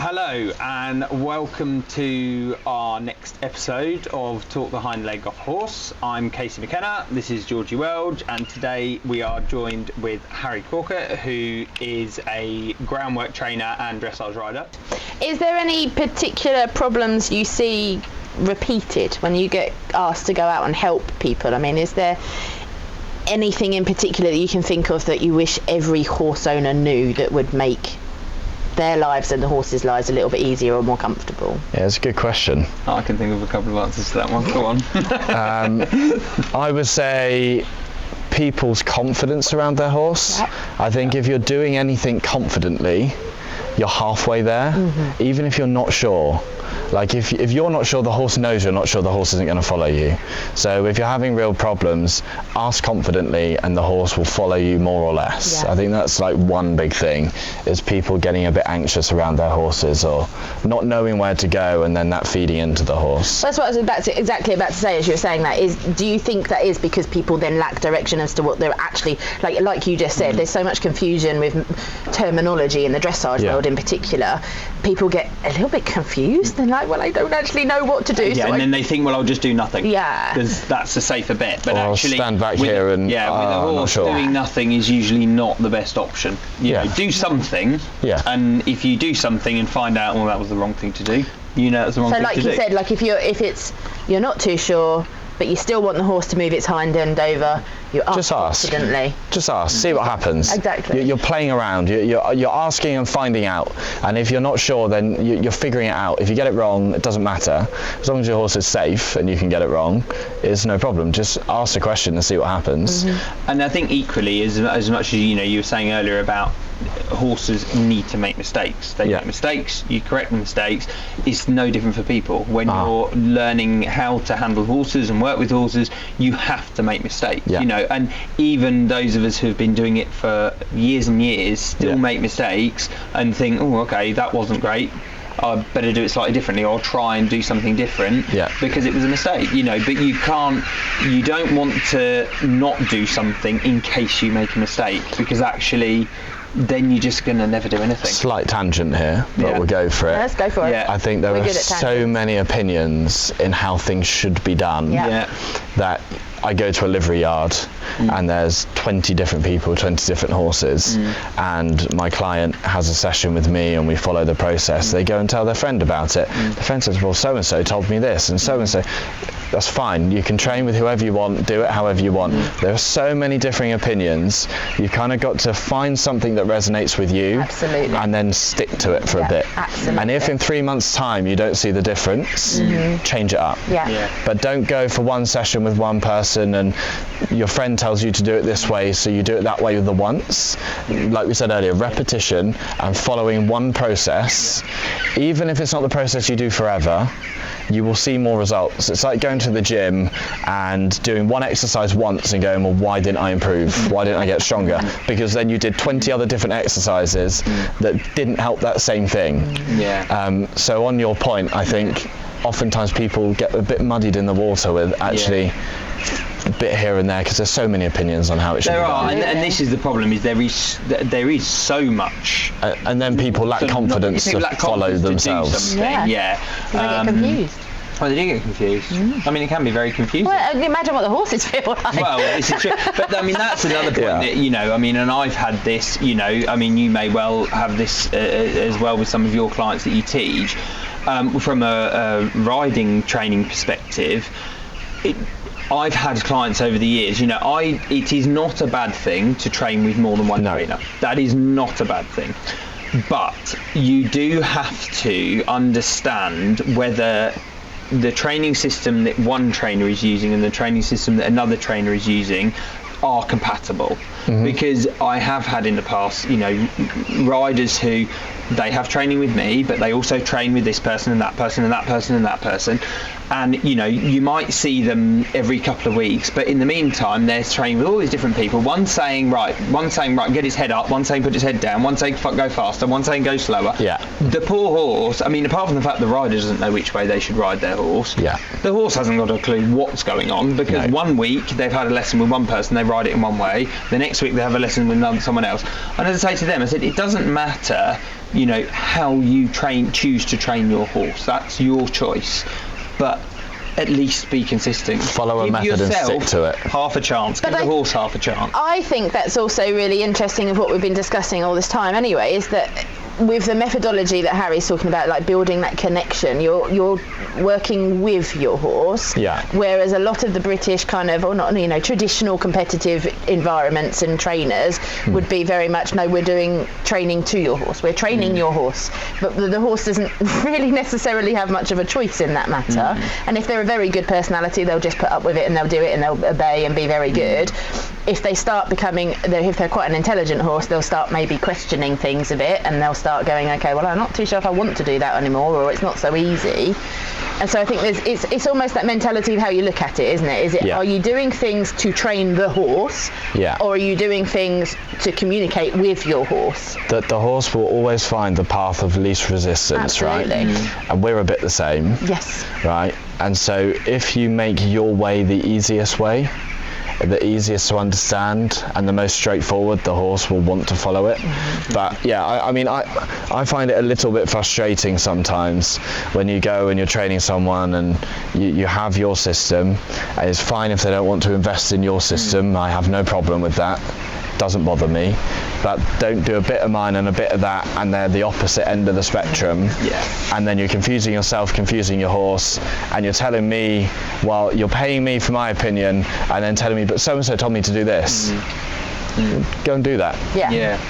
Hello and welcome to our next episode of Talk the Hind Leg Off Horse. I'm Casey McKenna, this is Georgie Welch, and today we are joined with Harry Corkett, who is a groundwork trainer and dressage rider. Is there any particular problems you see repeated when you get asked to go out and help people? I mean, is there anything in particular that you can think of that you wish every horse owner knew that would make their lives and the horses' lives a little bit easier or more comfortable? Yeah, it's a good question. I can think of a couple of answers to that one. Go on. I would say people's confidence around their horse. Yep. I think if you're doing anything confidently, you're halfway there, even if you're not sure. Like if you're not sure, the horse knows you're not sure, the horse isn't going to follow you. So if you're having real problems, ask confidently and the horse will follow you more or less. Yeah. I think that's like one big thing, is people getting a bit anxious around their horses or not knowing where to go, and then that feeding into the horse. That's what I was exactly about to say as you were saying that. Is, do you think that is because people then lack direction as to what they're actually, like you just said, there's so much confusion with terminology in the dressage world in particular. People get a little bit confused and like, well, I don't actually know what to do. Yeah, so and then they think, well, I'll just do nothing. Yeah. Because that's a safer bet. But Or actually, stand back here and, with a I'm not horse, sure. doing nothing is usually not the best option. You know, do something. Yeah. And if you do something and find out, well, that was the wrong thing to do, you know that's the wrong So thing like to do. you said, like if you're not too sure, but you still want the horse to move its hind end over, you Just ask. confidently. Just ask, see what happens. Exactly. You're playing around, you're asking and finding out, and if you're not sure, then you're figuring it out. If you get it wrong, it doesn't matter. As long as your horse is safe and you can get it wrong, it's no problem. Just ask the question and see what happens. And I think equally, as much as you were saying earlier about horses need to make mistakes. They make mistakes, you correct the mistakes. It's no different for people. When you're learning how to handle horses and work with horses, you have to make mistakes. Yeah. You know, and even those of us who have been doing it for years and years still make mistakes and think, oh, okay, that wasn't great. I better do it slightly differently, or try and do something different because it was a mistake, but you don't want to not do something in case you make a mistake, because actually then you're just going to never do anything. Slight tangent here, but we'll go for it. Let's go for it. Yeah. I think there are so many opinions in how things should be done that I go to a livery yard and there's 20 different people, 20 different horses, and my client has a session with me and we follow the process. They go and tell their friend about it. The friend says, well, so-and-so told me this, and so-and-so. That's fine. You can train with whoever you want, do it however you want. There are so many differing opinions. You've kind of got to find something that resonates with you, and then stick to it for a bit. Absolutely. And if in 3 months' time you don't see the difference, change it up. But don't go for one session with one person and your friend tells you to do it this way, so you do it that way the once. Like we said earlier, repetition and following one process, even if it's not the process you do forever, you will see more results. It's like going to the gym and doing one exercise once and going, well, why didn't I improve? Why didn't I get stronger? Because then you did 20 other different exercises that didn't help that same thing. So on your point, I think oftentimes people get a bit muddied in the water with actually a bit here and there, because there's so many opinions on how it should be done. And this is the problem, is there is so much, and then people lack confidence to follow themselves. They get confused. Well, they do get confused. I mean, it can be very confusing. Well, imagine what the horses feel like. Well, this is true. But I mean, that's another point that, and I've had this, you may well have this as well with some of your clients that you teach. From a riding training perspective, I've had clients over the years, it is not a bad thing to train with more than one trainer. That is not a bad thing. But you do have to understand whether the training system that one trainer is using and the training system that another trainer is using are compatible. Because I have had in the past, riders who they have training with me, but they also train with this person and that person and that person and that person. And you might see them every couple of weeks, but in the meantime they're training with all these different people. One saying right, get his head up, one saying put his head down, one saying go faster, one saying go slower. The poor horse, apart from the fact the rider doesn't know which way they should ride their horse, the horse hasn't got a clue what's going on, because 1 week they've had a lesson with one person, they ride it in one way, the next week they have a lesson with someone else. And as I say to them, I said, it doesn't matter how you choose to train your horse. That's your choice, but at least be consistent. Follow a method and stick to it. Half a chance. Give the horse half a chance. I think that's also really interesting of what we've been discussing all this time anyway, is that with the methodology that Harry's talking about, like building that connection, you're working with your horse. Yeah. Whereas a lot of the British kind of, or not, traditional competitive environments and trainers would be very much, no, we're doing training to your horse. We're training your horse, but the horse doesn't really necessarily have much of a choice in that matter. And if they're a very good personality, they'll just put up with it and they'll do it and they'll obey and be very good. If they start if they're quite an intelligent horse, they'll start maybe questioning things a bit, and they'll start going, okay, well, I'm not too sure if I want to do that anymore, or it's not so easy. And so I think it's almost that mentality of how you look at it, isn't it? Are you doing things to train the horse, or are you doing things to communicate with your horse? That the horse will always find the path of least resistance. Absolutely. Right? And we're a bit the same. Yes. Right? And so if you make your way the easiest way, the easiest to understand and the most straightforward, the horse will want to follow it. But yeah, I find it a little bit frustrating sometimes when you go and you're training someone and you have your system, and it's fine if they don't want to invest in your system. I have no problem with that. Doesn't bother me, but don't do a bit of mine and a bit of that, and they're the opposite end of the spectrum. And then you're confusing yourself, confusing your horse, and you're telling me, well, you're paying me for my opinion, and then telling me, but so and so told me to do this. Go and do that.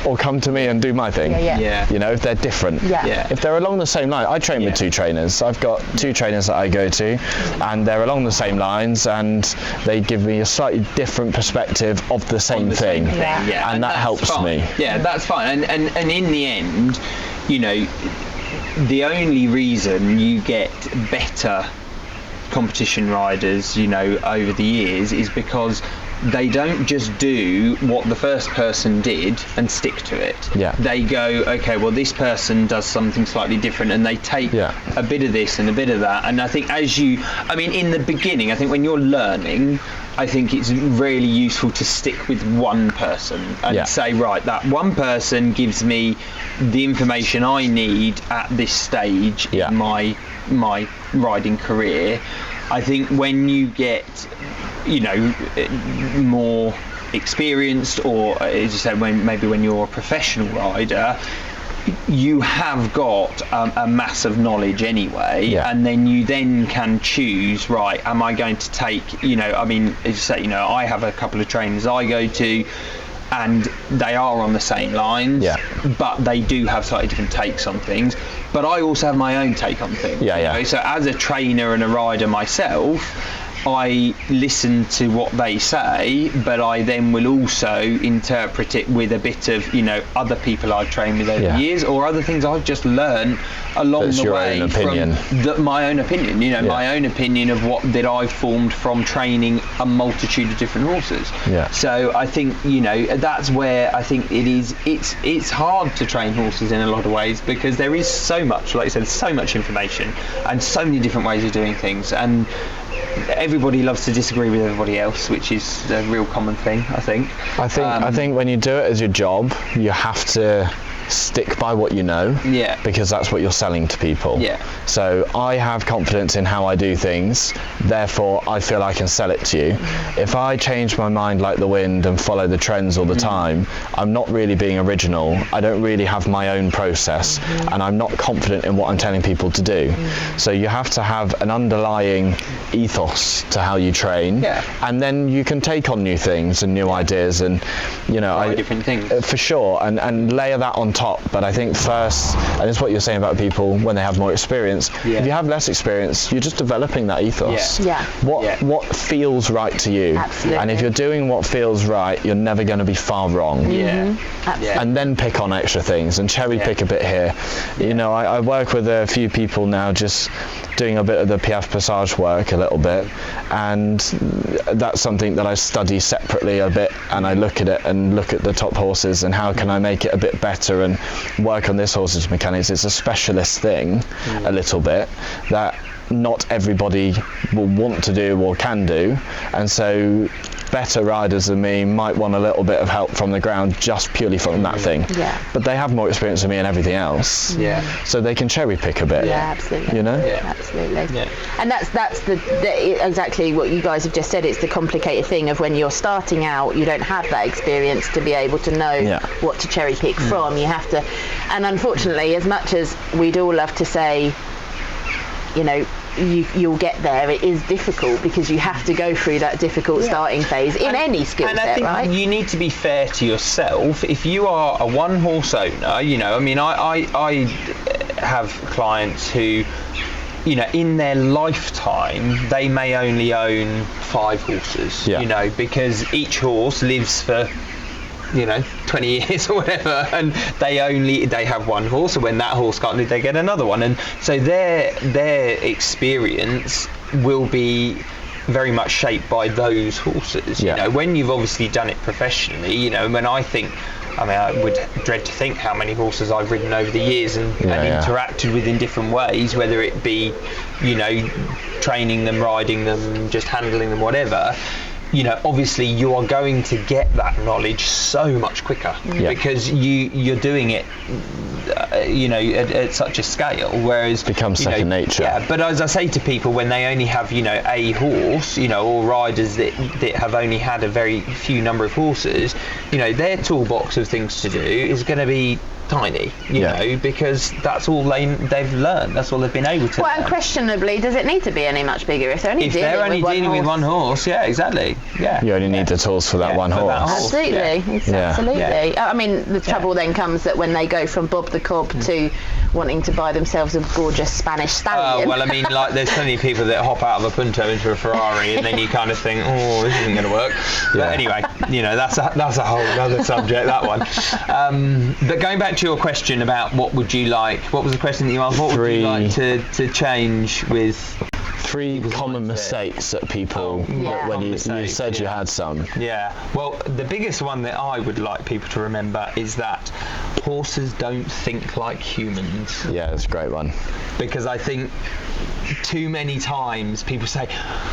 Or come to me and do my thing. If they're different. If they're along the same line, I train with two trainers. I've got two trainers that I go to, and they're along the same lines, and they give me a slightly different perspective of the same thing. And that helps me. Yeah, that's fine. And in the end, the only reason you get better competition riders, over the years, is because they don't just do what the first person did and stick to it. They go, okay, well, this person does something slightly different, and they take a bit of this and a bit of that. And I think in the beginning, I think when you're learning, I think it's really useful to stick with one person and say, right, that one person gives me the information I need at this stage in my riding career. I think when you get more experienced, or as you said, when you're a professional rider, you have got a mass of knowledge anyway, and then you can choose, right, am I going to take, as you say, I have a couple of trainers I go to, and they are on the same lines, but they do have slightly different takes on things. But I also have my own take on things. So as a trainer and a rider myself, I listen to what they say, but I then will also interpret it with a bit of, other people I've trained with over the years, or other things I've just learned along the way from my own opinion, my own opinion of what that I've formed from training a multitude of different horses. So I think, that's where I think it's hard to train horses in a lot of ways, because there is so much, like you said, so much information and so many different ways of doing things, and everybody loves to disagree with everybody else, which is a real common thing, I think. I think when you do it as your job, you have to stick by what you know, because that's what you're selling to people. So I have confidence in how I do things, therefore I feel I can sell it to you. If I change my mind like the wind and follow the trends all the time, I'm not really being original. I don't really have my own process, and I'm not confident in what I'm telling people to do. So you have to have an underlying ethos to how you train, and then you can take on new things and new ideas, and different things for sure, and layer that on top. But I think first, and it's what you're saying about people when they have more experience, if you have less experience, you're just developing that ethos. What feels right to you. Absolutely. And if you're doing what feels right, you're never going to be far wrong. And then pick on extra things and cherry pick a bit here. I work with a few people now, just doing a bit of the Piaffe Passage work a little bit, and that's something that I study separately a bit, and I look at it and look at the top horses and how can I make it a bit better and work on this horse's mechanics. It's a specialist thing a little bit that not everybody will want to do or can do, and so better riders than me might want a little bit of help from the ground just purely from that thing. Yeah. But they have more experience than me in everything else. Yeah. So they can cherry pick a bit. Yeah, absolutely. You know? Yeah. Absolutely. Yeah. And that's exactly what you guys have just said. It's the complicated thing of when you're starting out, you don't have that experience to be able to know what to cherry pick from. You have to, and unfortunately, as much as we'd all love to say, you know, you'll get there, it is difficult because you have to go through that difficult starting phase in any skill set, right? And I think you need to be fair to yourself. If you are a one horse owner, you know, I mean, I have clients who, you know, in their lifetime they may only own 5 horses, you know, because each horse lives for, you know, 20 years or whatever, and they have one horse, and when that horse can't live, they get another one, and so their experience will be very much shaped by those horses. You know, when you've obviously done it professionally, you know, when I would dread to think how many horses I've ridden over the years and interacted with in different ways, whether it be, you know, training them, riding them, just handling them, whatever. You know, obviously you are going to get that knowledge so much quicker because you're doing it, you know, at such a scale, whereas it becomes second nature. Yeah, but as I say to people, when they only have, you know, a horse, you know, or riders that have only had a very few number of horses, you know, their toolbox of things to do is going to be tiny, you know, because that's all they've learned, that's all they've been able to learn. Unquestionably, does it need to be any much bigger if they're only dealing with one horse? Yeah, exactly. Yeah, you only need the tools for that one horse. Absolutely. Absolutely. I mean, the trouble then comes that when they go from Bob the Cob to wanting to buy themselves a gorgeous Spanish stallion. Well, I mean, like, there's plenty of people that hop out of a Punto into a Ferrari, and then you kind of think, oh, this isn't going to work. But anyway, you know, that's a whole other subject, that one. But going back to your question about what was the question that you asked? What would you like to change with 3 common mistakes that people, when you said you had some? Yeah, well, the biggest one that I would like people to remember is that horses don't think like humans. Yeah, that's a great one. Because I think too many times people say,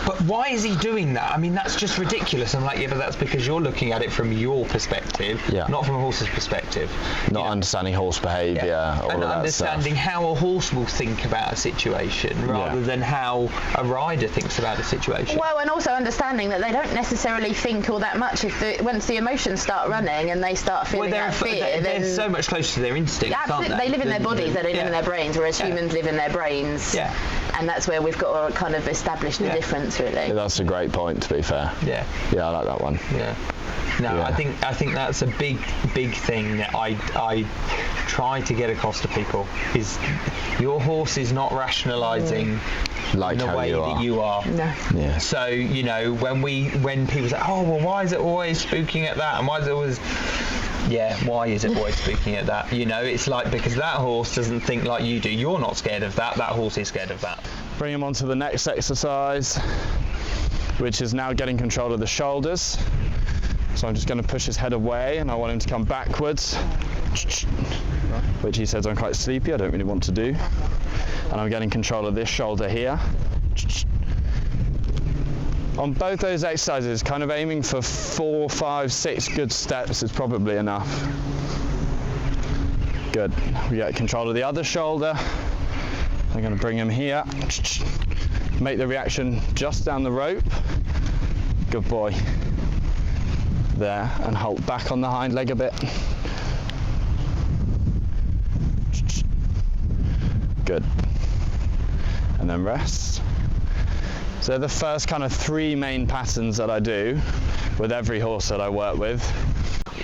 but why is he doing that? I mean, that's just ridiculous. I'm like, yeah, but that's because you're looking at it from your perspective, not from a horse's perspective. Not understanding horse behaviour, all and of that understanding stuff. how a horse will think about a situation rather than how a rider thinks about a situation. Well, and also understanding that they don't necessarily think all that much. Once the emotions start running and they start feeling that fear, they're so much closer to their instincts, aren't they? They live in their bodies, they don't live in their brains, whereas humans live in their brains. Yeah. And that's where we've got to kind of establish the difference, really. Yeah, that's a great point, to be fair. Yeah. Yeah, I like that one. Yeah. No, I think that's a big thing that I try to get across to people is your horse is not rationalising like in the way that you are. No. Yeah. So, you know, when people say, oh, well, why is it always spooking at that? And why is it always... Yeah, why is it always speaking at that? You know, it's like, because that horse doesn't think like you do. You're not scared of that. That horse is scared of that. Bring him on to the next exercise, which is now getting control of the shoulders. So I'm just going to push his head away, and I want him to come backwards, which he says I'm quite sleepy, I don't really want to do. And I'm getting control of this shoulder here. On both those exercises, kind of aiming for 4, 5, 6 good steps is probably enough. Good. We get control of the other shoulder. I'm going to bring him here. Make the reaction just down the rope. Good boy. There, and hold back on the hind leg a bit. Good. And then rest. So they're the first kind of 3 main patterns that I do with every horse that I work with.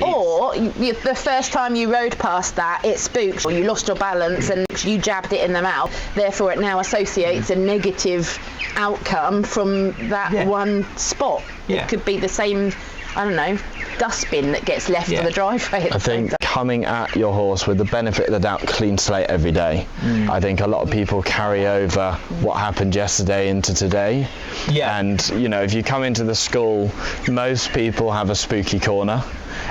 Or the first time you rode past that, it spooked, or you lost your balance and you jabbed it in the mouth. Therefore, it now associates a negative outcome from that one spot. It could be the same. I don't know, dustbin that gets left on the driveway. I think coming at your horse with the benefit of the doubt, clean slate every day. I think a lot of people carry over what happened yesterday into today. And you know, if you come into the school, most people have a spooky corner,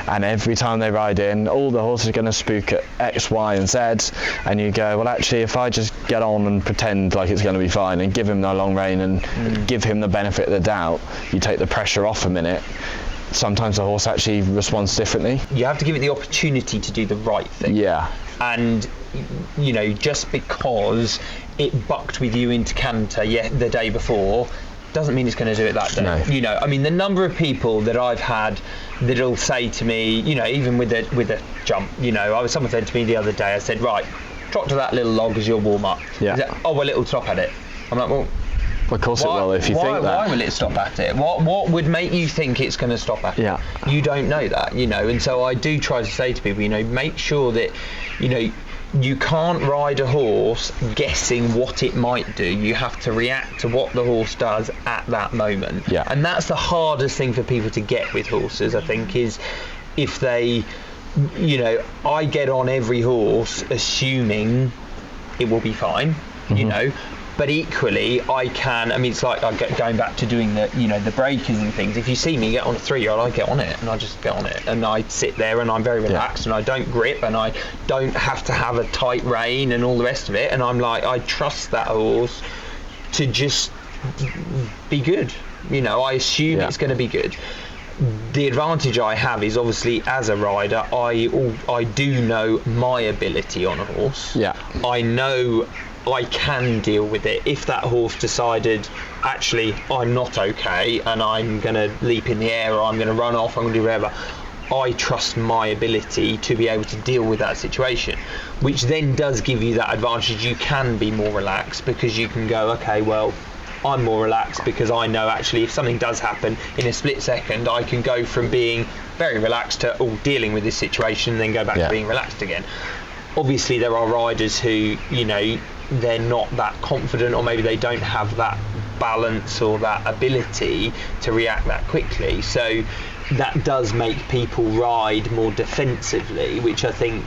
and every time they ride in, all the horses are going to spook at X, Y and Z, and you go, well actually if I just get on and pretend like it's going to be fine and give him the long rein and give him the benefit of the doubt, you take the pressure off a minute, sometimes the horse actually responds differently. You have to give it the opportunity to do the right thing. And you know, just because it bucked with you into canter the day before doesn't mean it's going to do it that day. You know, I mean, the number of people that I've had that'll say to me, you know, even with a jump, you know, someone said to me the other day, I said, right, trot to that little log as your warm up. Said, oh well, it'll stop at it. I'm like, well, of course it will, if you think that. Why will it stop at it? What would make you think it's going to stop at it? You don't know that, you know, and so I do try to say to people, you know, make sure that, you know, you can't ride a horse guessing what it might do. You have to react to what the horse does at that moment. And that's the hardest thing for people to get with horses, I think, is if they, you know, I get on every horse assuming it will be fine, you know, but equally I mean, it's like going back to doing the, you know, the breakers and things. If you see me get on a 3-year-old, I get on it and I just get on it and I sit there and I'm very relaxed and I don't grip and I don't have to have a tight rein and all the rest of it, and I'm like, I trust that horse to just be good, you know, I assume it's going to be good. The advantage I have is obviously as a rider, I do know my ability on a horse. I know I can deal with it. If that horse decided, actually, I'm not okay and I'm going to leap in the air or I'm going to run off, I'm going to do whatever, I trust my ability to be able to deal with that situation, which then does give you that advantage. You can be more relaxed because you can go, okay, well, I'm more relaxed because I know actually if something does happen in a split second, I can go from being very relaxed to dealing with this situation and then go back to being relaxed again. Obviously there are riders who, you know, they're not that confident, or maybe they don't have that balance or that ability to react that quickly, so that does make people ride more defensively, which I think,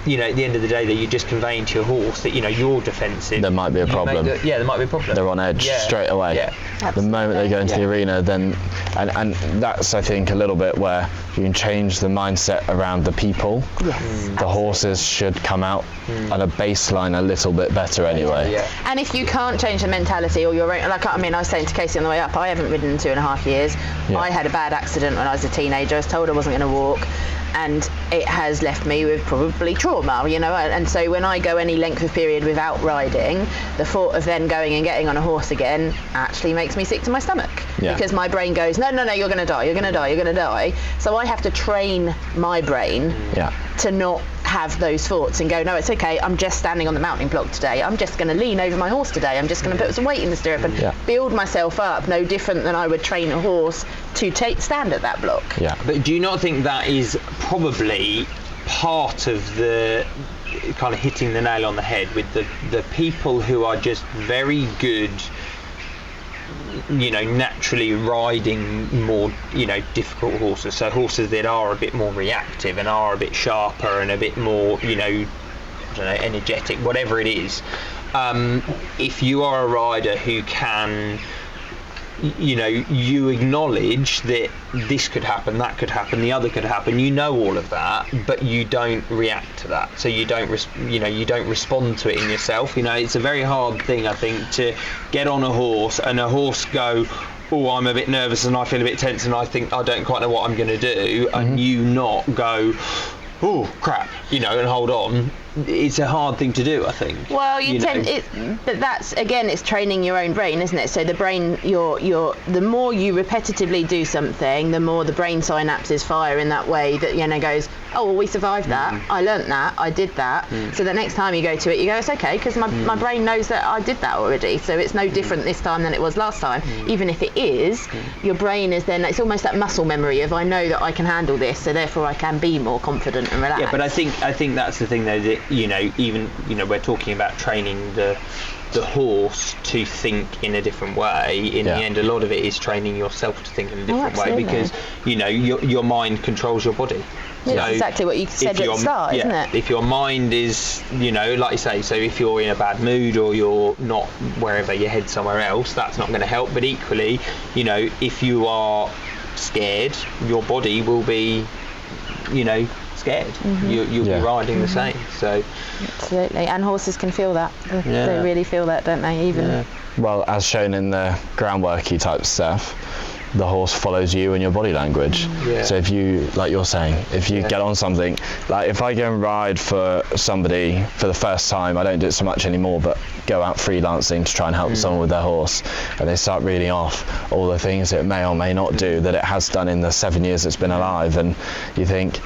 you know, at the end of the day, that you're just conveying to your horse that, you know, you're defensive. There might be a problem. There might be a problem. They're on edge straight away. The moment they go into the arena, then, and that's, I think, a little bit where you can change the mindset around the people. The horses should come out at a baseline a little bit better anyway. And if you can't change the mentality, or like, I mean, I was saying to Casey on the way up, I haven't ridden in 2.5 years. I had a bad accident when I was a teenager. I was told I wasn't going to walk, and it has left me with probably trauma, you know, and so when I go any length of period without riding, the thought of then going and getting on a horse again actually makes me sick to my stomach, because my brain goes, no, you're going to die, you're going to die, you're going to die. So I have to train my brain to not have those thoughts and go, no, it's okay, I'm just standing on the mounting block today, I'm just going to lean over my horse today, I'm just going to put some weight in the stirrup and build myself up, no different than I would train a horse to stand at that block. But do you not think that is probably part of the kind of hitting the nail on the head with the people who are just very good, you know, naturally riding more, you know, difficult horses, so horses that are a bit more reactive and are a bit sharper and a bit more, you know, I don't know, energetic, whatever it is. If you are a rider who can, you know, you acknowledge that this could happen, that could happen, the other could happen, you know all of that, but you don't react to that, so you don't respond to it in yourself. You know, it's a very hard thing, I think, to get on a horse and a horse go, oh, I'm a bit nervous and I feel a bit tense and I think I don't quite know what I'm going to do, and you not go, oh crap, you know, and hold on. It's a hard thing to do, I think. Well, but that's, again, it's training your own brain, isn't it? So the brain, the more you repetitively do something, the more the brain synapses fire in that way that, you know, goes, oh, well, we survived that, I learnt that, I did that, so the next time you go to it, you go, it's okay, because my brain knows that I did that already, so it's no different this time than it was last time. Even if it is, your brain is then, it's almost that muscle memory of, I know that I can handle this, so therefore I can be more confident and relaxed. Yeah, but I think that's the thing though, that, you know, even, you know, we're talking about training the horse to think in a different way. In the end, a lot of it is training yourself to think in a different way, because, you know, your mind controls your body. Yeah, that's exactly what you said at the start, isn't it? If your mind is, you know, like you say, so if you're in a bad mood or you're not wherever, your head's somewhere else, that's not going to help. But equally, you know, if you are scared, your body will be, you know, scared. You'll be riding the same. So absolutely, and horses can feel that. They really feel that, don't they? Even well, as shown in the groundworky type stuff, the horse follows you and your body language. So if you, like you're saying, if you get on something, like if I go and ride for somebody for the first time, I don't do it so much anymore, but go out freelancing to try and help someone with their horse, and they start reading off all the things it may or may not do that it has done in the 7 years it's been alive, and you think,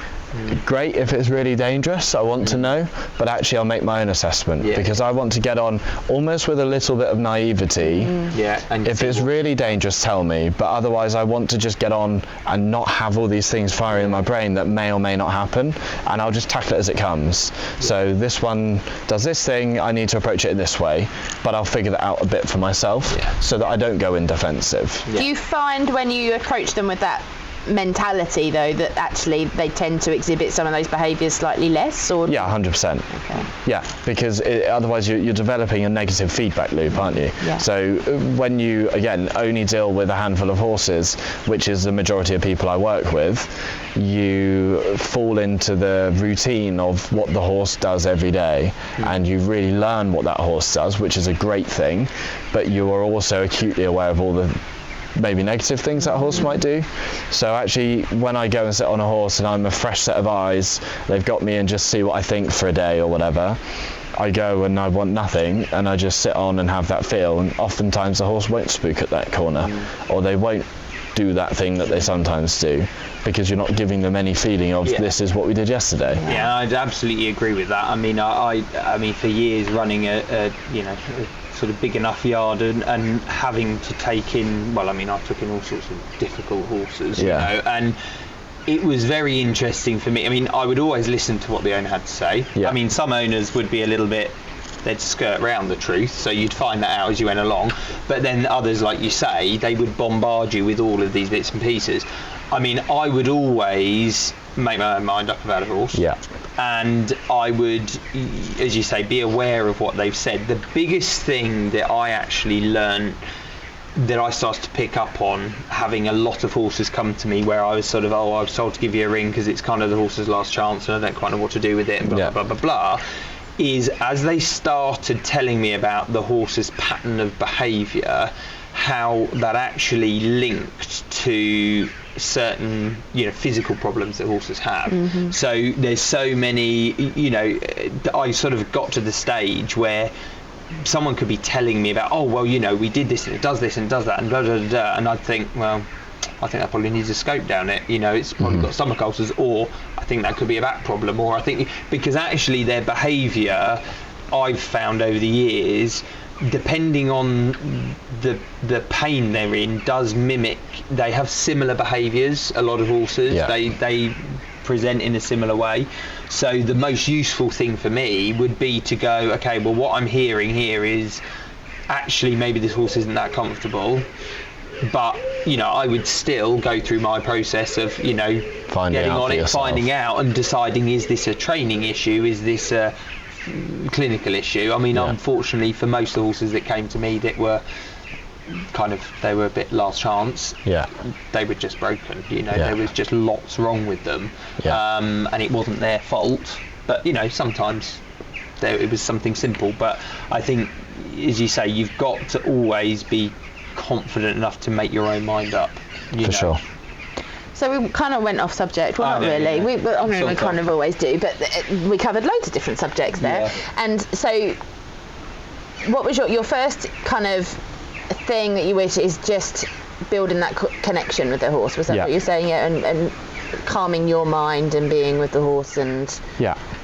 great if it's really dangerous, I want to know, but actually I'll make my own assessment, because I want to get on almost with a little bit of naivety. And if it's really dangerous, tell me, but otherwise I want to just get on and not have all these things firing in my brain that may or may not happen, and I'll just tackle it as it comes. So this one does this thing, I need to approach it in this way, but I'll figure that out a bit for myself so that I don't go in defensive. Do you find when you approach them with that mentality though that actually they tend to exhibit some of those behaviours slightly less? Or 100%. Because otherwise you're developing a negative feedback loop, aren't you? So when you again only deal with a handful of horses, which is the majority of people I work with, you fall into the routine of what the horse does every day, and you really learn what that horse does, which is a great thing, but you are also acutely aware of all the maybe negative things that horse might do. So actually when I go and sit on a horse and I'm a fresh set of eyes, they've got me and just see what I think for a day or whatever, I go and I want nothing and I just sit on and have that feel, and oftentimes the horse won't spook at that corner, or they won't do that thing that they sometimes do, because you're not giving them any feeling of this is what we did yesterday. I'd absolutely agree with that. I mean, I mean for years running a you know, sort of big enough yard and having to take in, well, I mean, I took in all sorts of difficult horses, you know, and it was very interesting for me. I mean, I would always listen to what the owner had to say. I mean, some owners would be a little bit, they'd skirt around the truth, so you'd find that out as you went along, but then others, like you say, they would bombard you with all of these bits and pieces. I mean, I would always make my own mind up about a horse, and I would, as you say, be aware of what they've said. The biggest thing that I actually learned, that I started to pick up on, having a lot of horses come to me where I was sort of, I was told to give you a ring because it's kind of the horse's last chance and I don't quite know what to do with it, and blah, blah, blah, blah, blah, is as they started telling me about the horse's pattern of behaviour, how that actually linked to certain, you know, physical problems that horses have. So there's so many, you know, I sort of got to the stage where someone could be telling me about, oh, well, you know, we did this and it does this and does that and blah, blah, blah, blah, and I'd think, well, I think that probably needs a scope down it, you know, it's probably got stomach ulcers, or I think that could be a back problem, or I think, because actually their behaviour, I've found over the years, depending on the pain they're in, does mimic, they have similar behaviours, a lot of horses, they present in a similar way. So the most useful thing for me would be to go, okay, well, what I'm hearing here is actually maybe this horse isn't that comfortable, but, you know, I would still go through my process of, you know, getting on it, finding out and deciding, is this a training issue, is this a clinical issue? I mean, unfortunately for most of the horses that came to me that were kind of, they were a bit last chance, they were just broken, you know, there was just lots wrong with them, and it wasn't their fault, but, you know, sometimes it was something simple. But I think, as you say, you've got to always be confident enough to make your own mind up, you know. Sure. So we kind of went off subject. Well, not really. We kind of always do, but we covered loads of different subjects there. And so, what was your first kind of thing that you wish is just building that connection with the horse? Was that what you're saying? And calming your mind and being with the horse and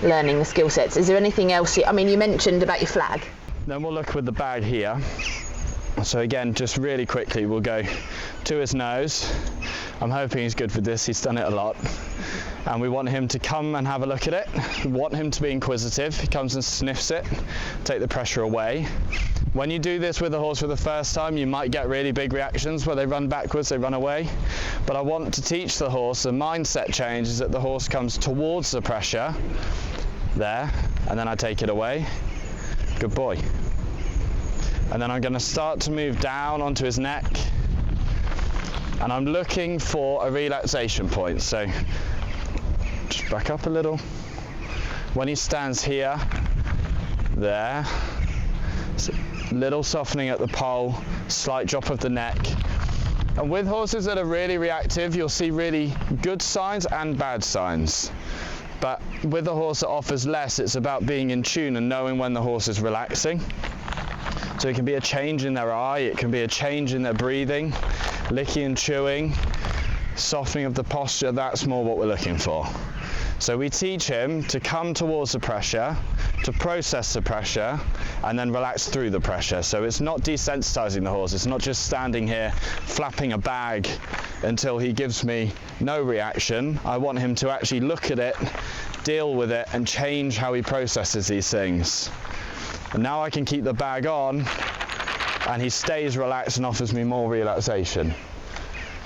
learning the skill sets. Is there anything else? I mean, you mentioned about your flag. Then we'll look with the bag here. So again, just really quickly, we'll go to his nose. I'm hoping he's good with this, he's done it a lot. And we want him to come and have a look at it. We want him to be inquisitive. He comes and sniffs it, take the pressure away. When you do this with a horse for the first time, you might get really big reactions where they run backwards, they run away. But I want to teach the horse, the mindset change is that the horse comes towards the pressure, there, and then I take it away. Good boy. And then I'm going to start to move down onto his neck, and I'm looking for a relaxation point. So just back up a little. When he stands here, there, little softening at the pole, slight drop of the neck. And with horses that are really reactive, you'll see really good signs and bad signs. But with a horse that offers less, it's about being in tune and knowing when the horse is relaxing. So it can be a change in their eye, it can be a change in their breathing, licking and chewing, softening of the posture. That's more what we're looking for. So we teach him to come towards the pressure, to process the pressure, and then relax through the pressure. So it's not desensitizing the horse, it's not just standing here flapping a bag until he gives me no reaction. I want him to actually look at it, deal with it, and change how he processes these things. And now I can keep the bag on, and he stays relaxed and offers me more relaxation.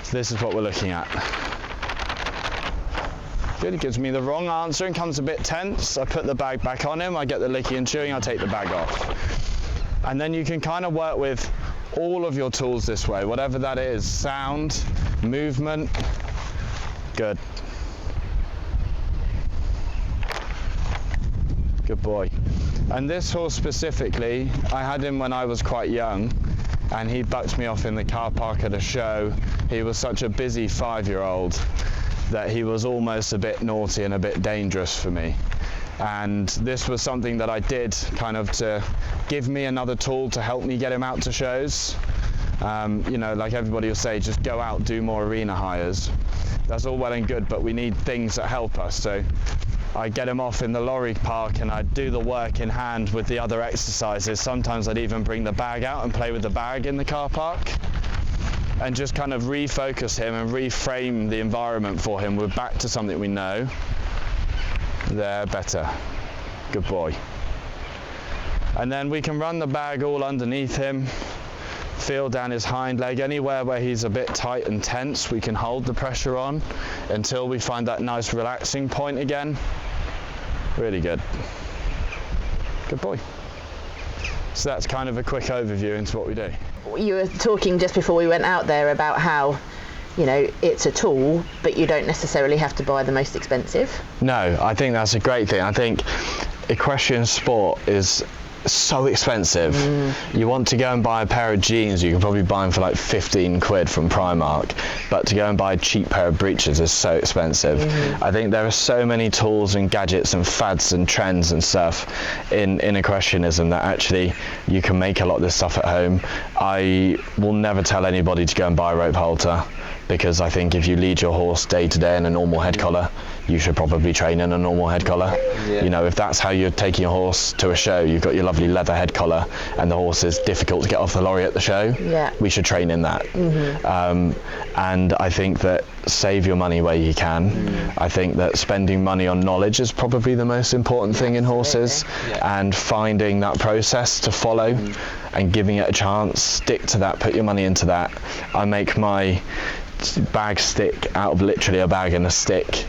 So this is what we're looking at. Good, he gives me the wrong answer and comes a bit tense. I put the bag back on him, I get the licking and chewing, I take the bag off. And then you can kind of work with all of your tools this way, whatever that is, sound, movement. Good. Good boy. And this horse specifically, I had him when I was quite young, and he bucked me off in the car park at a show. He was such a busy 5-year-old that he was almost a bit naughty and a bit dangerous for me. And this was something that I did kind of to give me another tool to help me get him out to shows. You know, like everybody will say, just go out, do more arena hires. That's all well and good, but we need things that help us. So I get him off in the lorry park and I'd do the work in hand with the other exercises. Sometimes I'd even bring the bag out and play with the bag in the car park and just kind of refocus him and reframe the environment for him. We're back to something we know. There, better. Good boy. And then we can run the bag all underneath him, feel down his hind leg. Anywhere where he's a bit tight and tense, we can hold the pressure on until we find that nice relaxing point again. Really good. Good boy. So that's kind of a quick overview into what we do. You were talking just before we went out there about how, you know, it's a tool, but you don't necessarily have to buy the most expensive. No, I think that's a great thing. I think equestrian sport is so expensive. You want to go and buy a pair of jeans, you can probably buy them for like 15 quid from Primark, but to go and buy a cheap pair of breeches is so expensive. I think there are so many tools and gadgets and fads and trends and stuff in equestrianism that actually you can make a lot of this stuff at home. I will never tell anybody to go and buy a rope halter, because I think if you lead your horse day to day in a normal head collar, you should probably train in a normal head collar. You know, if that's how you're taking your horse to a show, you've got your lovely leather head collar and the horse is difficult to get off the lorry at the show, we should train in that. And I think that save your money where you can. I think that spending money on knowledge is probably the most important thing in horses, and finding that process to follow and giving it a chance, stick to that, put your money into that. I make my bag stick out of literally a bag and a stick,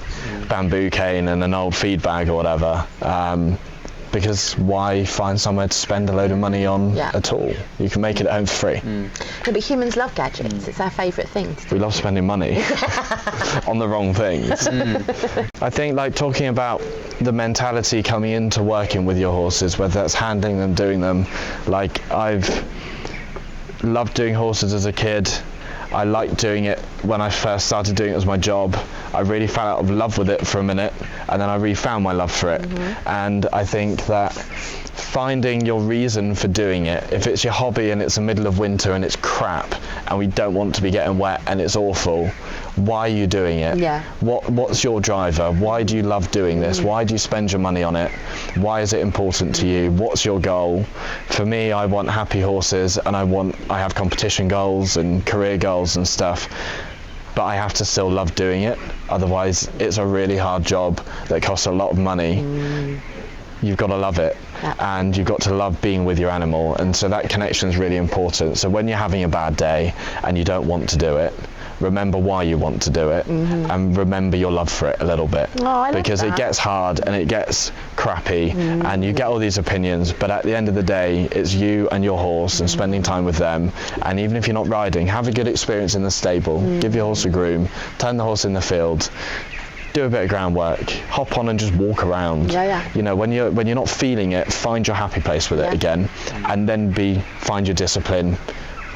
bamboo cane and an old feed bag or whatever, because why find somewhere to spend a load of money on a tool? You can make it at home for free. No, but humans love gadgets. It's our favourite thing to do. We love spending money on the wrong things. I think, like, talking about the mentality coming into working with your horses, whether that's handling them, doing them, like, I've loved doing horses as a kid. I liked doing it when I first started doing it as my job. I really fell out of love with it for a minute, and then I really found my love for it. And I think that finding your reason for doing it. If it's your hobby and it's the middle of winter and it's crap and we don't want to be getting wet and it's awful, why are you doing it? Yeah. What's your driver? Why do you love doing this? Why do you spend your money on it? Why is it important to you? What's your goal? For me, I want happy horses, and I have competition goals and career goals and stuff, but I have to still love doing it. Otherwise, it's a really hard job that costs a lot of money. You've got to love it, and you've got to love being with your animal, and so that connection is really important. So when you're having a bad day and you don't want to do it, remember why you want to do it, and remember your love for it a little bit, because it gets hard and it gets crappy, and you get all these opinions, but at the end of the day, it's you and your horse and spending time with them. And even if you're not riding, have a good experience in the stable, give your horse a groom, turn the horse in the field, do a bit of groundwork, hop on and just walk around. You know, when you're not feeling it, find your happy place with it again, and then find your discipline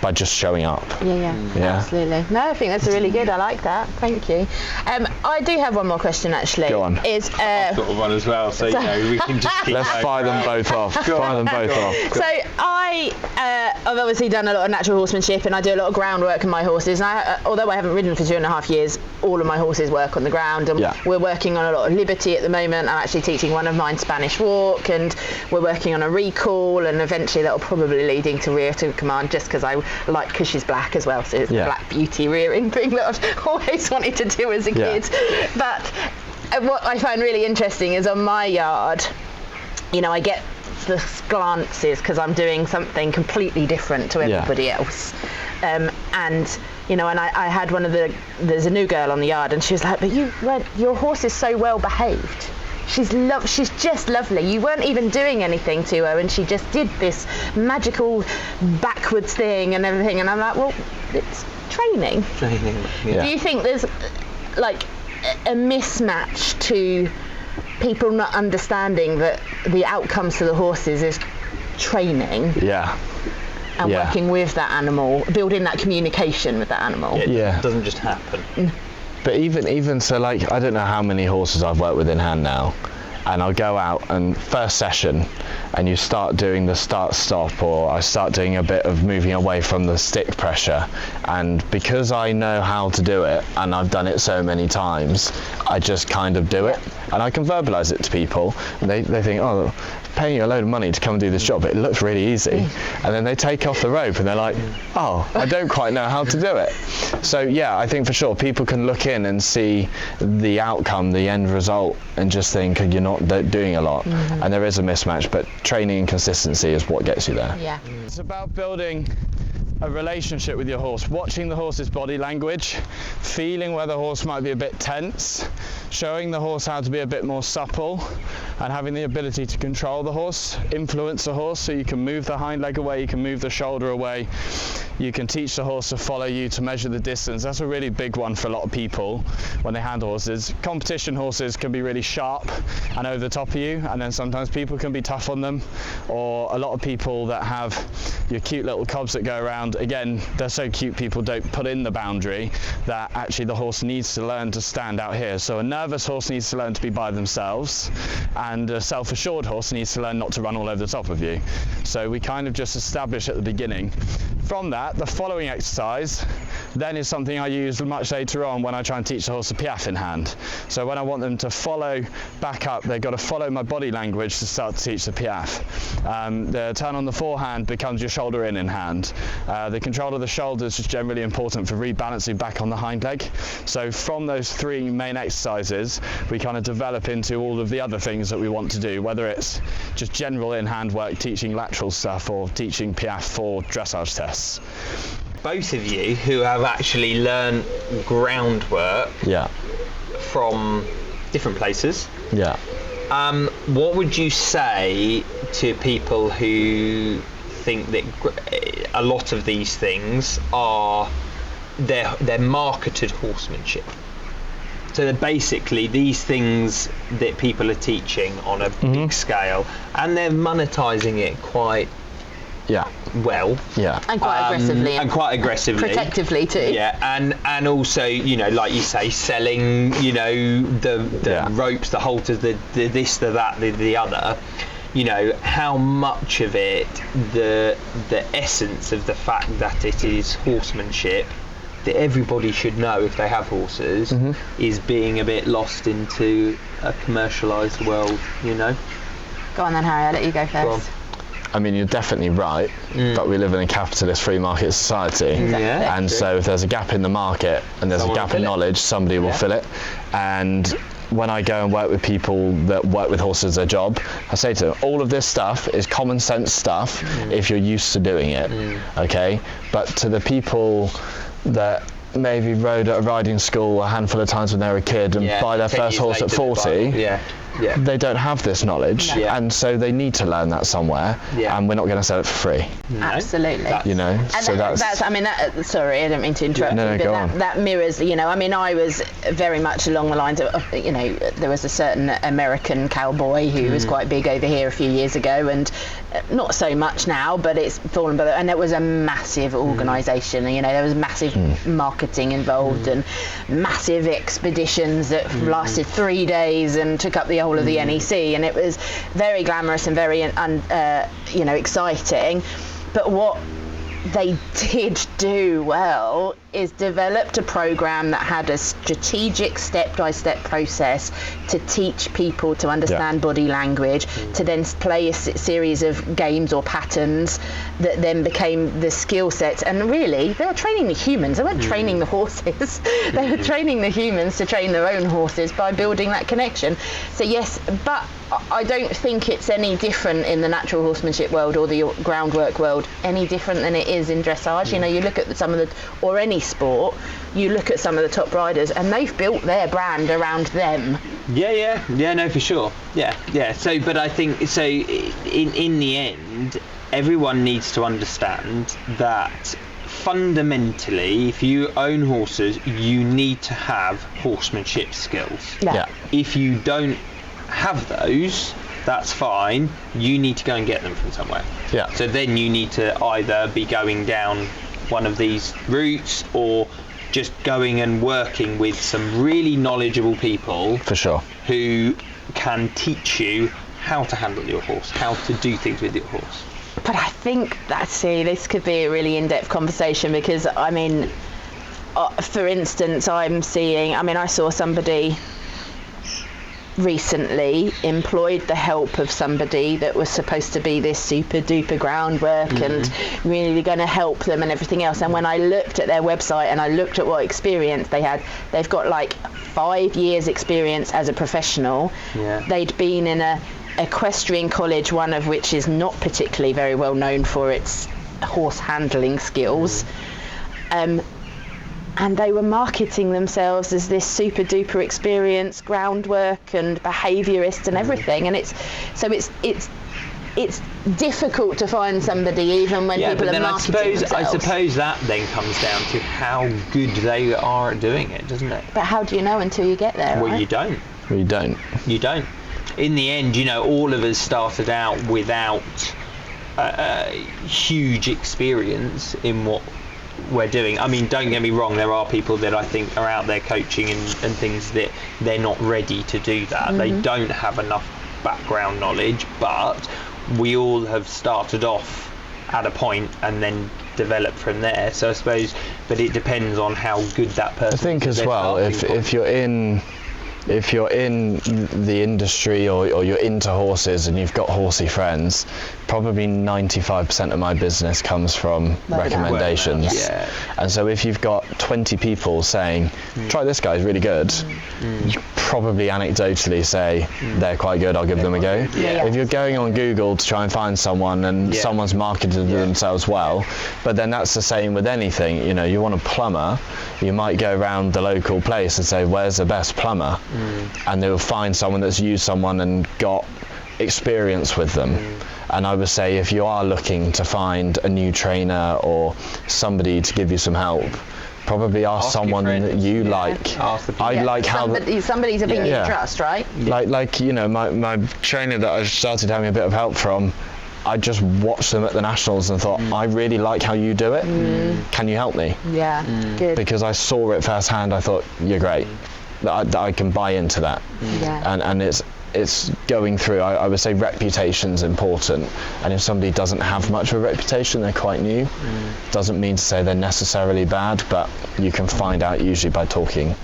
by just showing up. Absolutely. No, I think that's really good. I like that. Thank you. I do have one more question, actually. Go on. I've got one as well, so you know, we can just keep Let's fire them both off. Fire them both off. So I've obviously done a lot of natural horsemanship, and I do a lot of groundwork in my horses. And although I haven't ridden for 2.5 years, all of my horses work on the ground, and we're working on a lot of liberty at the moment. I'm actually teaching one of mine Spanish walk, and we're working on a recall, and eventually that'll probably leading to rear to command, just because she's black as well, so it's the black beauty rearing thing that I've always wanted to do as a kid. But what I find really interesting is on my yard, you know, I get the glances because I'm doing something completely different to everybody else. And you know, and I had there's a new girl on the yard, and she was like, but your horse is so well behaved. She's just lovely. You weren't even doing anything to her, and she just did this magical backwards thing and everything. And I'm like, well, it's training. Do you think there's like a mismatch to people not understanding that the outcomes for the horses is training? And working with that animal, building that communication with that animal. It doesn't just happen. But even so, like, I don't know how many horses I've worked with in hand now, and I'll go out and first session and you start doing the start-stop, or I start doing a bit of moving away from the stick pressure, and because I know how to do it and I've done it so many times, I just kind of do it, and I can verbalise it to people, and they think, oh, paying you a load of money to come and do this job, it looks really easy, and then they take off the rope and they're like, oh, I don't quite know how to do it. So yeah, I think for sure people can look in and see the outcome, the end result, and just think you're not doing a lot, and there is a mismatch, but training and consistency is what gets you there. It's about building a relationship with your horse, watching the horse's body language, feeling where the horse might be a bit tense, showing the horse how to be a bit more supple, and having the ability to control the horse, influence the horse, so you can move the hind leg away, you can move the shoulder away, you can teach the horse to follow you, to measure the distance. That's a really big one for a lot of people when they hand horses. Competition horses can be really sharp and over the top of you, and then sometimes people can be tough on them, or a lot of people that have your cute little cobs that go around, again, they're so cute, people don't put in the boundary that actually the horse needs to learn to stand out here. So a nervous horse needs to learn to be by themselves, and a self-assured horse needs to learn not to run all over the top of you. So we kind of just establish at the beginning. From that, the following exercise then is something I use much later on when I try and teach the horse a piaffe in hand. So when I want them to follow back up, they've got to follow my body language to start to teach the piaffe. The turn on the forehand becomes your shoulder in hand. The control of the shoulders is generally important for rebalancing back on the hind leg. So from those three main exercises, we kind of develop into all of the other things that we want to do, whether it's just general in-hand work, teaching lateral stuff, or teaching piaffe for dressage tests. Both of you who have actually learned groundwork from different places, what would you say to people who think that a lot of these things are they're marketed horsemanship? So they're basically these things that people are teaching on a big scale, and they're monetizing it quite well, and quite aggressively, protectively too, and also, you know, like you say, selling, you know, the ropes, the halters, the this, the that, the other. you know, how much of it, the essence of the fact that it is horsemanship, that everybody should know if they have horses, is being a bit lost into a commercialised world, you know? Go on then, Harry, I'll let you go first. Go on. I mean, you're definitely right, but we live in a capitalist free market society. Exactly. Yeah, and true. so if there's a gap in the market and there's Someone a gap will in fill it. knowledge, somebody will fill it. And when I go and work with people that work with horses as a job, I say to them, all of this stuff is common sense stuff if you're used to doing it, okay? But to the people that maybe rode at a riding school a handful of times when they were a kid and buy their 10 first years horse at later 40, Yeah. they don't have this knowledge, and so they need to learn that somewhere, and we're not going to sell it for free. No, Absolutely. You know, And so that's I mean, sorry, I don't mean to interrupt No, you, go but on. that mirrors, you know, I mean, I was very much along the lines of, you know, there was a certain American cowboy who was quite big over here a few years ago, and not so much now, but it's fallen by the, and it was a massive organisation, you know, there was massive marketing involved and massive expeditions that lasted 3 days and took up the whole of the NEC, and it was very glamorous and very you know, exciting. But what they did do well is developed a program that had a strategic step-by-step process to teach people to understand body language, to then play a series of games or patterns that then became the skill sets. And really, they were training the humans, they weren't training the horses. They were training the humans to train their own horses by building that connection. So yes, but I don't think it's any different in the natural horsemanship world or the groundwork world, any different than it is in dressage. You know, you look at some of the, or any sport, you look at some of the top riders and they've built their brand around them. Yeah, no, for sure. Yeah. So, but I think, so in the end, everyone needs to understand that fundamentally, if you own horses, you need to have horsemanship skills. Yeah. If you don't have those, that's fine. You need to go and get them from somewhere. Yeah. So then you need to either be going down one of these routes or just going and working with some really knowledgeable people for sure who can teach you how to handle your horse, how to do things with your horse. But I think this could be a really in-depth conversation, because I mean, for instance, I saw somebody recently employed the help of somebody that was supposed to be this super duper groundwork and really going to help them and everything else. And when I looked at their website and I looked at what experience they had, they've got like 5 years experience as a professional. They'd been in a equestrian college, one of which is not particularly very well known for its horse handling skills, and they were marketing themselves as this super duper experienced groundwork and behaviourist and everything. And it's difficult to find somebody even when people are marketing themselves. I suppose that then comes down to how good they are at doing it, doesn't it? But how do you know until you get there? Well, right? you don't. you don't. In the end, you know, all of us started out without huge experience in what we're doing. I mean, don't get me wrong, there are people that I think are out there coaching and things that they're not ready to do that. They don't have enough background knowledge, but we all have started off at a point and then developed from there. So I suppose, but it depends on how good that person is. I think as well, if you're in the industry or you're into horses and you've got horsey friends, probably 95% of my business comes from recommendations. Yeah. And so if you've got 20 people saying, try this guy, he's really good, you probably anecdotally say, they're quite good, I'll give them a go. Yeah. If you're going on Google to try and find someone and someone's marketed themselves well, but then that's the same with anything. You know, you want a plumber, you might go around the local place and say, where's the best plumber? And they'll find someone that's used someone and got experience with them. And I would say, if you are looking to find a new trainer or somebody to give you some help, probably ask someone that you like. I like how somebody's opinion you trust, right? Like you know, my trainer that I started having a bit of help from, I just watched them at the Nationals and thought, I really like how you do it. Can you help me? Good. Because I saw it firsthand. I thought, you're great. That I can buy into that. And it's going through. I would say reputation's important, and if somebody doesn't have much of a reputation, they're quite new. Doesn't mean to say they're necessarily bad, but you can find out usually by talking.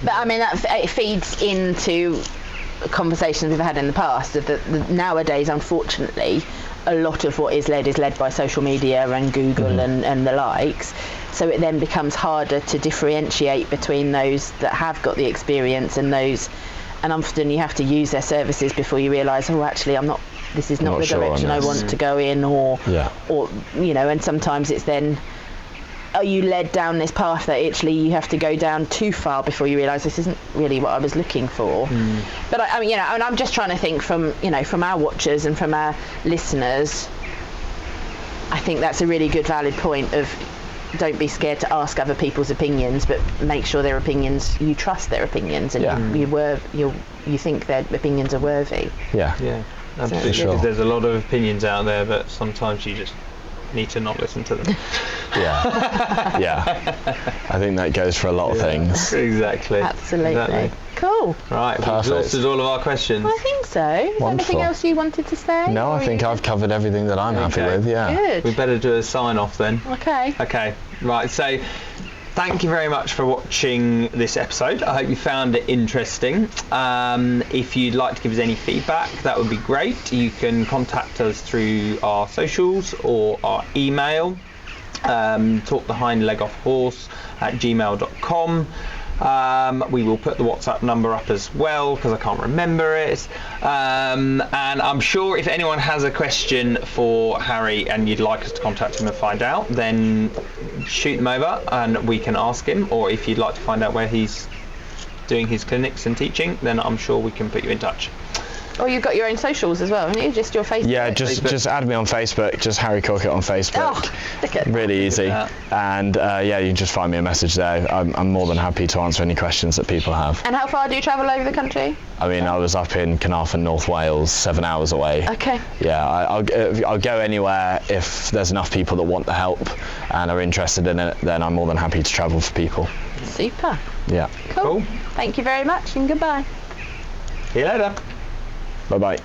But I mean, it feeds into conversations we've had in the past of that nowadays, unfortunately, a lot of what is led by social media and Google and the likes. So it then becomes harder to differentiate between those that have got the experience and those, and often you have to use their services before you realise, oh, actually, this is not the direction I want to go in, or you know, and sometimes it's then, are you led down this path that actually you have to go down too far before you realise this isn't really what I was looking for. But I mean, you know, and I'm just trying to think from, you know, from our watchers and from our listeners. I think that's a really good valid point of, don't be scared to ask other people's opinions, but make sure their opinions, you trust their opinions, and you think their opinions are worthy. Yeah, absolutely. Sure. There's a lot of opinions out there, but sometimes you just need to not listen to them. Yeah. I think that goes for a lot of things. Exactly. Absolutely. Cool. Right, we've exhausted all of our questions. I think so. Is there anything else you wanted to say? No, I think I've covered everything that I'm happy with. Yeah. Good. We better do a sign off then. Okay. Right, so thank you very much for watching this episode. I hope you found it interesting. If you'd like to give us any feedback, that would be great. You can contact us through our socials or our email, talkthehindlegoffhorse@gmail.com. We will put the WhatsApp number up as well, because I can't remember it. And I'm sure if anyone has a question for Harry and you'd like us to contact him and find out, then shoot them over and we can ask him. Or if you'd like to find out where he's doing his clinics and teaching, then I'm sure we can put you in touch. Or you've got your own socials as well, haven't you? Just your Facebook? Yeah, just add me on Facebook, just Harry Corkett on Facebook. Oh, really easy. Yeah. And you can just find me a message there. I'm more than happy to answer any questions that people have. And how far do you travel over the country? I mean, I was up in Carnarvon, North Wales, 7 hours away. Okay. Yeah, I'll go anywhere if there's enough people that want the help and are interested in it, then I'm more than happy to travel for people. Super. Yeah. Cool. Thank you very much and goodbye. See you later. Bye-bye.